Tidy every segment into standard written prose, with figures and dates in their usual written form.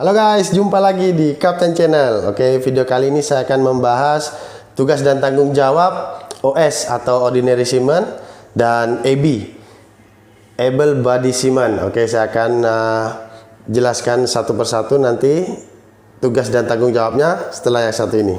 Halo guys, jumpa lagi di Kapten Channel. Oke, video kali ini saya akan membahas tugas dan tanggung jawab OS atau Ordinary Seaman dan AB, Able Body Seaman. Oke, saya akan jelaskan satu persatu nanti tugas dan tanggung jawabnya setelah yang satu ini.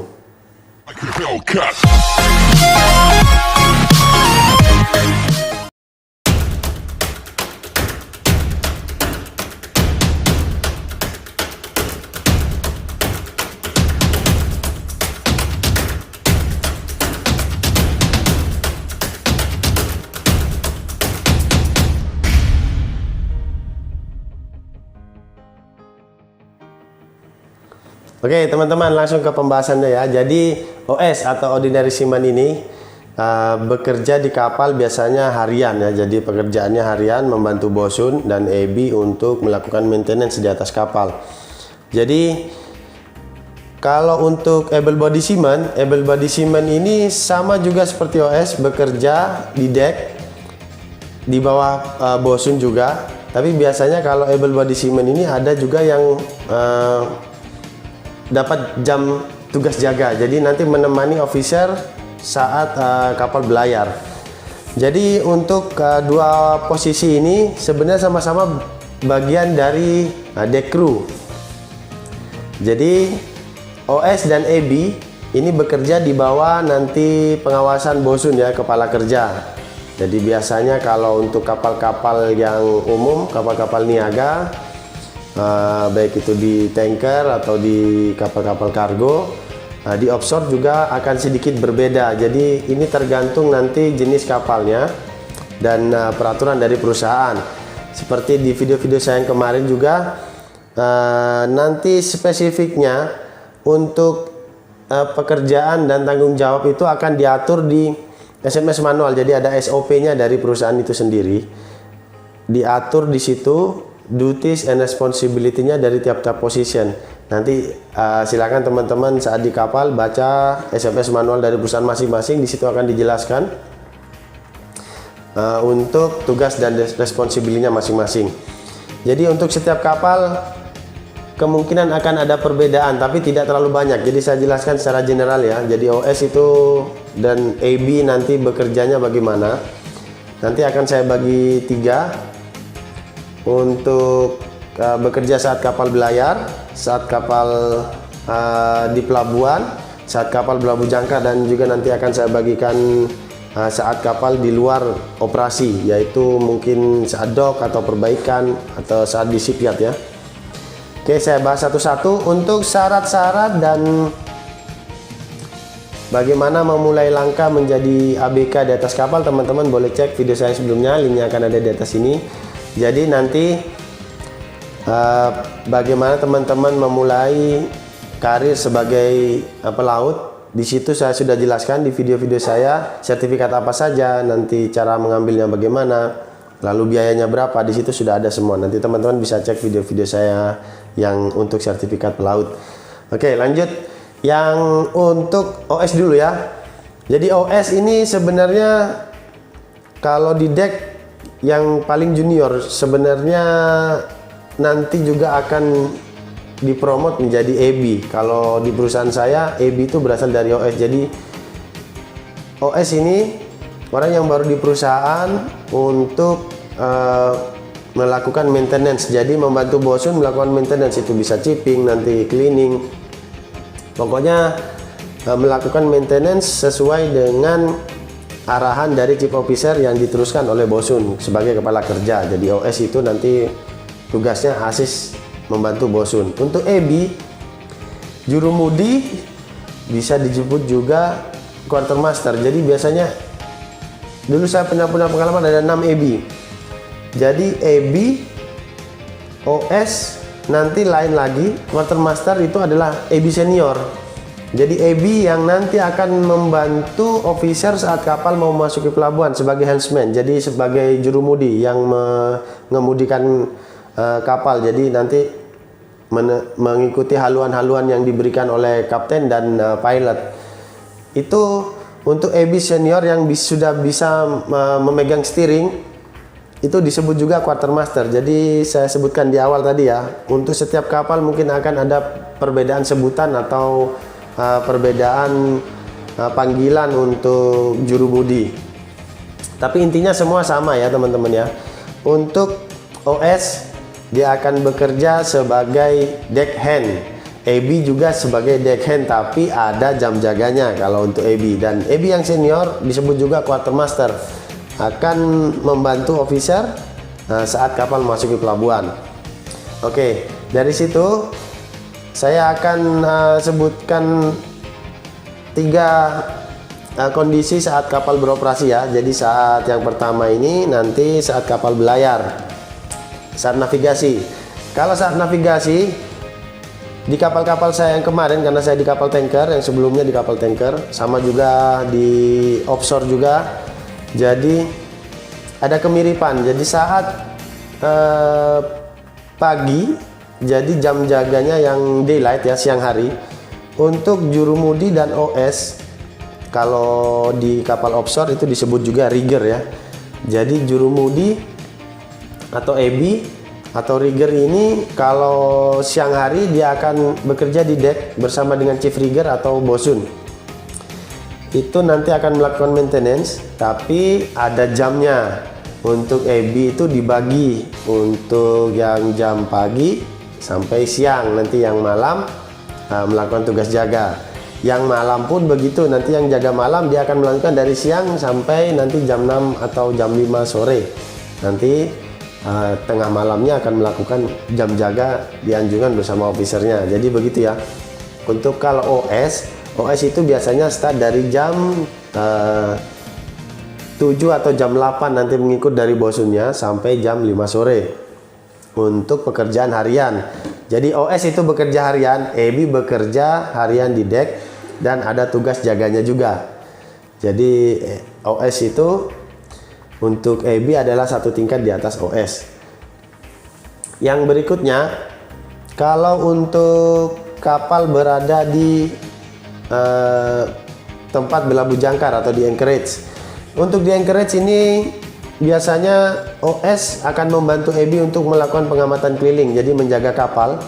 Oke teman-teman, langsung ke pembahasannya ya. Jadi OS atau Ordinary Seaman ini bekerja di kapal biasanya harian ya. Jadi pekerjaannya harian, membantu bosun dan AB untuk melakukan maintenance di atas kapal. Jadi kalau untuk Able Body Seaman ini sama juga seperti OS, bekerja di deck di bawah bosun juga. Tapi biasanya kalau Able Body Seaman ini ada juga yang dapat jam tugas jaga, jadi nanti menemani officer saat kapal berlayar. Jadi untuk dua posisi ini sebenarnya sama-sama bagian dari deck crew. Jadi OS dan AB ini bekerja di bawah nanti pengawasan bosun ya, kepala kerja. Jadi biasanya kalau untuk kapal-kapal yang umum, kapal-kapal niaga, baik itu di tanker atau di kapal-kapal kargo, di offshore juga akan sedikit berbeda. Jadi ini tergantung nanti jenis kapalnya dan peraturan dari perusahaan. Seperti di video-video saya yang kemarin juga, nanti spesifiknya untuk pekerjaan dan tanggung jawab itu akan diatur di SMS manual. Jadi ada SOP-nya dari perusahaan itu sendiri, diatur di situ duties and responsibility-nya dari tiap-tiap position. Nanti silakan teman-teman saat di kapal baca SMS manual dari perusahaan masing-masing, di situ akan dijelaskan untuk tugas dan responsibility-nya masing-masing. Jadi untuk setiap kapal kemungkinan akan ada perbedaan, tapi tidak terlalu banyak. Jadi saya jelaskan secara general ya. Jadi OS itu dan AB nanti bekerjanya bagaimana. Nanti akan saya bagi tiga. Untuk bekerja saat kapal berlayar, saat kapal di pelabuhan, saat kapal berlabuh jangkar, dan juga nanti akan saya bagikan saat kapal di luar operasi, yaitu mungkin saat dock atau perbaikan atau saat di shipyard ya. Oke, saya bahas satu-satu. Untuk syarat-syarat dan bagaimana memulai langkah menjadi ABK di atas kapal, teman-teman boleh cek video saya sebelumnya, linknya akan ada di atas ini. Jadi nanti bagaimana teman-teman memulai karir sebagai pelaut, di situ saya sudah jelaskan di video-video saya, sertifikat apa saja, nanti cara mengambilnya bagaimana, lalu biayanya berapa, di situ sudah ada semua. Nanti teman-teman bisa cek video-video saya yang untuk sertifikat pelaut. Oke, lanjut yang untuk OS dulu ya. Jadi OS ini sebenarnya kalau di deck yang paling junior, sebenarnya nanti juga akan dipromot menjadi AB. Kalau di perusahaan saya, AB itu berasal dari OS. Jadi OS ini orang yang baru di perusahaan untuk melakukan maintenance. Jadi membantu bosun melakukan maintenance, itu bisa chipping, nanti cleaning. Pokoknya melakukan maintenance sesuai dengan arahan dari chief officer yang diteruskan oleh bosun sebagai kepala kerja. Jadi OS itu nanti tugasnya assist membantu bosun. Untuk AB, jurumudi, bisa disebut juga quartermaster. Jadi biasanya dulu saya punya pengalaman ada 6 AB. Jadi AB, OS, nanti lain lagi. Quartermaster itu adalah AB senior. Jadi AB yang nanti akan membantu officer saat kapal mau masuk ke pelabuhan sebagai helmsman. Jadi sebagai jurumudi yang mengemudikan kapal. Jadi nanti mengikuti haluan-haluan yang diberikan oleh kapten dan pilot. Itu untuk AB senior yang sudah bisa memegang steering. itu disebut juga quartermaster. Jadi saya sebutkan di awal tadi ya, untuk setiap kapal mungkin akan ada perbedaan sebutan atau perbedaan panggilan untuk jurumudi. Tapi intinya semua sama ya teman-teman ya. Untuk OS dia akan bekerja sebagai deckhand. AB juga sebagai deckhand, tapi ada jam jaganya kalau untuk AB. Dan AB yang senior disebut juga quartermaster, akan membantu officer saat kapal masuk ke pelabuhan. Oke, dari situ saya akan sebutkan 3 kondisi saat kapal beroperasi ya. Jadi saat yang pertama ini nanti saat kapal berlayar, saat navigasi. Kalau saat navigasi di kapal-kapal saya yang kemarin, karena saya di kapal tanker, yang sebelumnya di kapal tanker, sama juga di offshore juga. Jadi ada kemiripan. Jadi saat pagi, jadi jam jaganya yang daylight ya, siang hari. Untuk jurumudi dan OS, kalau di kapal offshore itu disebut juga rigger ya. Jadi jurumudi atau AB atau rigger ini kalau siang hari dia akan bekerja di deck bersama dengan chief rigger atau bosun. Itu nanti akan melakukan maintenance, tapi ada jamnya. Untuk AB itu dibagi untuk yang jam pagi sampai siang, nanti yang malam melakukan tugas jaga. Yang malam pun begitu, nanti yang jaga malam dia akan melakukan dari siang sampai nanti jam 6 atau jam 5 sore. Nanti tengah malamnya akan melakukan jam jaga di anjungan bersama officernya. Jadi begitu ya. Untuk kalau OS itu biasanya start dari jam 7 atau jam 8, nanti mengikut dari bosunnya sampai jam 5 sore untuk pekerjaan harian. Jadi OS itu bekerja harian, AB bekerja harian di deck, dan ada tugas jaganya juga. Jadi OS itu untuk AB adalah satu tingkat di atas OS. Yang berikutnya, kalau untuk kapal berada di tempat berlabuh jangkar atau di anchorage. Untuk di anchorage ini biasanya OS akan membantu AB untuk melakukan pengamatan keliling, jadi menjaga kapal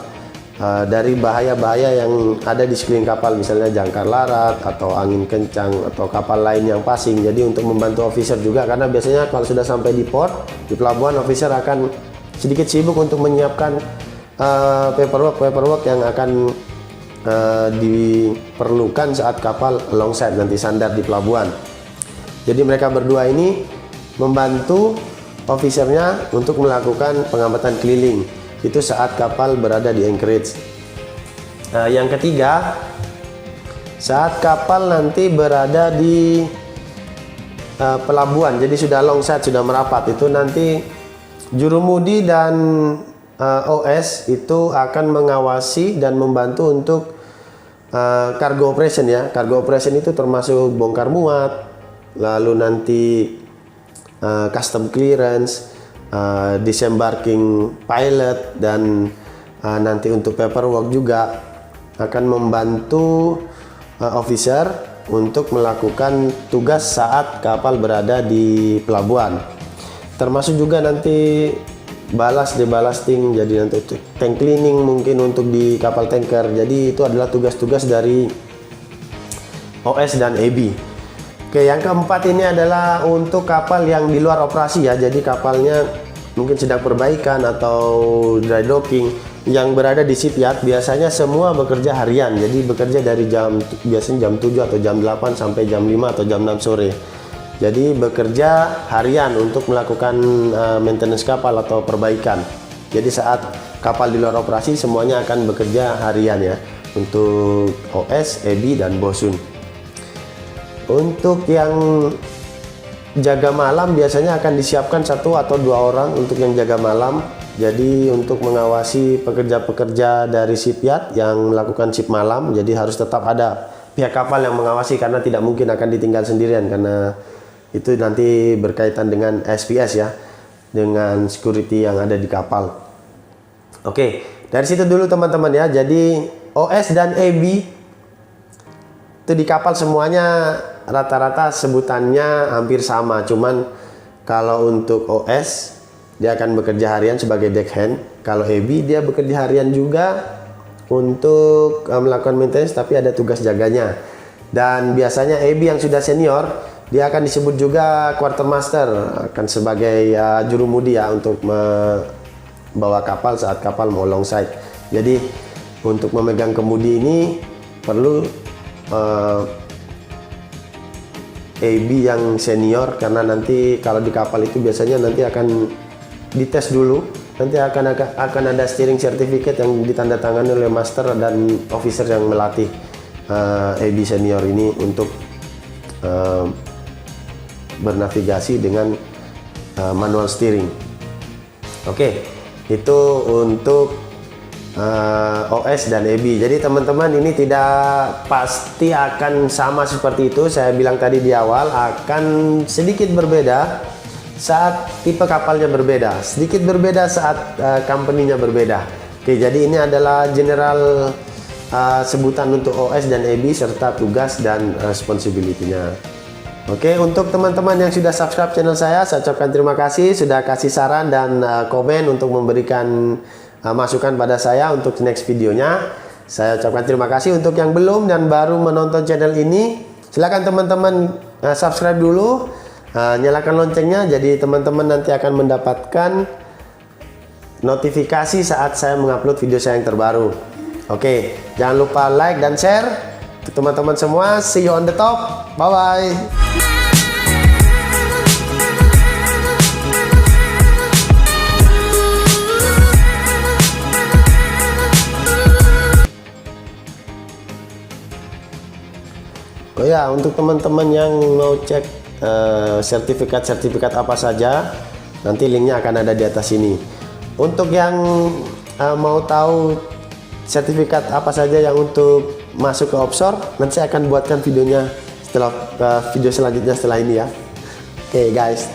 dari bahaya-bahaya yang ada di sekeliling kapal, misalnya jangkar larat atau angin kencang atau kapal lain yang passing. Jadi untuk membantu officer juga, karena biasanya kalau sudah sampai di port, di pelabuhan, officer akan sedikit sibuk untuk menyiapkan paperwork yang akan diperlukan saat kapal alongside, nanti sandar di pelabuhan. Jadi mereka berdua ini membantu officernya untuk melakukan pengamatan keliling. Itu saat kapal berada di anchorage. Yang ketiga, saat kapal nanti berada di pelabuhan, jadi sudah longside, sudah merapat, itu nanti jurumudi dan OS itu akan mengawasi dan membantu untuk cargo operation ya. Cargo operation itu termasuk bongkar muat, lalu nanti custom clearance, disembarking pilot, dan nanti untuk paperwork juga akan membantu officer untuk melakukan tugas saat kapal berada di pelabuhan. Termasuk juga nanti deballasting, jadi nanti tank cleaning mungkin untuk di kapal tanker. Jadi itu adalah tugas-tugas dari OS dan AB. Oke, yang keempat ini adalah untuk kapal yang di luar operasi ya. Jadi kapalnya mungkin sedang perbaikan atau dry docking, yang berada di shipyard biasanya semua bekerja harian. Jadi bekerja dari biasanya jam 7 atau jam 8 sampai jam 5 atau jam 6 sore. Jadi bekerja harian untuk melakukan maintenance kapal atau perbaikan. Jadi saat kapal di luar operasi semuanya akan bekerja harian ya, untuk OS, AB, dan bosun. Untuk yang jaga malam biasanya akan disiapkan 1 atau 2 orang untuk yang jaga malam. Jadi untuk mengawasi pekerja-pekerja dari shipyard yang melakukan shift malam, jadi harus tetap ada pihak kapal yang mengawasi, karena tidak mungkin akan ditinggal sendirian, karena itu nanti berkaitan dengan SPS ya, dengan security yang ada di kapal. Oke, dari situ dulu teman-teman ya. Jadi OS dan AB itu di kapal semuanya rata-rata sebutannya hampir sama, cuman kalau untuk OS dia akan bekerja harian sebagai deckhand. Kalau AB dia bekerja harian juga untuk melakukan maintenance, tapi ada tugas jaganya. Dan biasanya AB yang sudah senior, dia akan disebut juga quartermaster, akan sebagai jurumudi ya untuk membawa kapal saat kapal mau longside. Jadi untuk memegang kemudi ini perlu AB yang senior, karena nanti kalau di kapal itu biasanya nanti akan dites dulu, nanti akan ada steering certificate yang ditandatangani oleh master dan officer yang melatih AB senior ini untuk bernavigasi dengan manual steering. Oke, itu untuk OS dan AB. Jadi teman-teman, ini tidak pasti akan sama seperti itu. Saya bilang tadi di awal akan sedikit berbeda saat tipe kapalnya berbeda, sedikit berbeda saat company-nya berbeda. Oke, jadi ini adalah general sebutan untuk OS dan AB serta tugas dan responsibility-nya. Oke, untuk teman-teman yang sudah subscribe channel saya ucapkan terima kasih sudah kasih saran dan komen untuk memberikan masukan pada saya untuk next videonya. Saya ucapkan terima kasih. Untuk yang belum dan baru menonton channel ini, silakan teman-teman subscribe dulu, nyalakan loncengnya, jadi teman-teman nanti akan mendapatkan notifikasi saat saya mengupload video saya yang terbaru. Oke, jangan lupa like dan share. Untuk teman-teman semua, see you on the top, bye bye. Oh ya, untuk teman-teman yang mau cek sertifikat apa saja, nanti linknya akan ada di atas ini. Untuk yang mau tahu sertifikat apa saja yang untuk masuk ke offshore, nanti saya akan buatkan videonya setelah video selanjutnya setelah ini ya. Oke guys.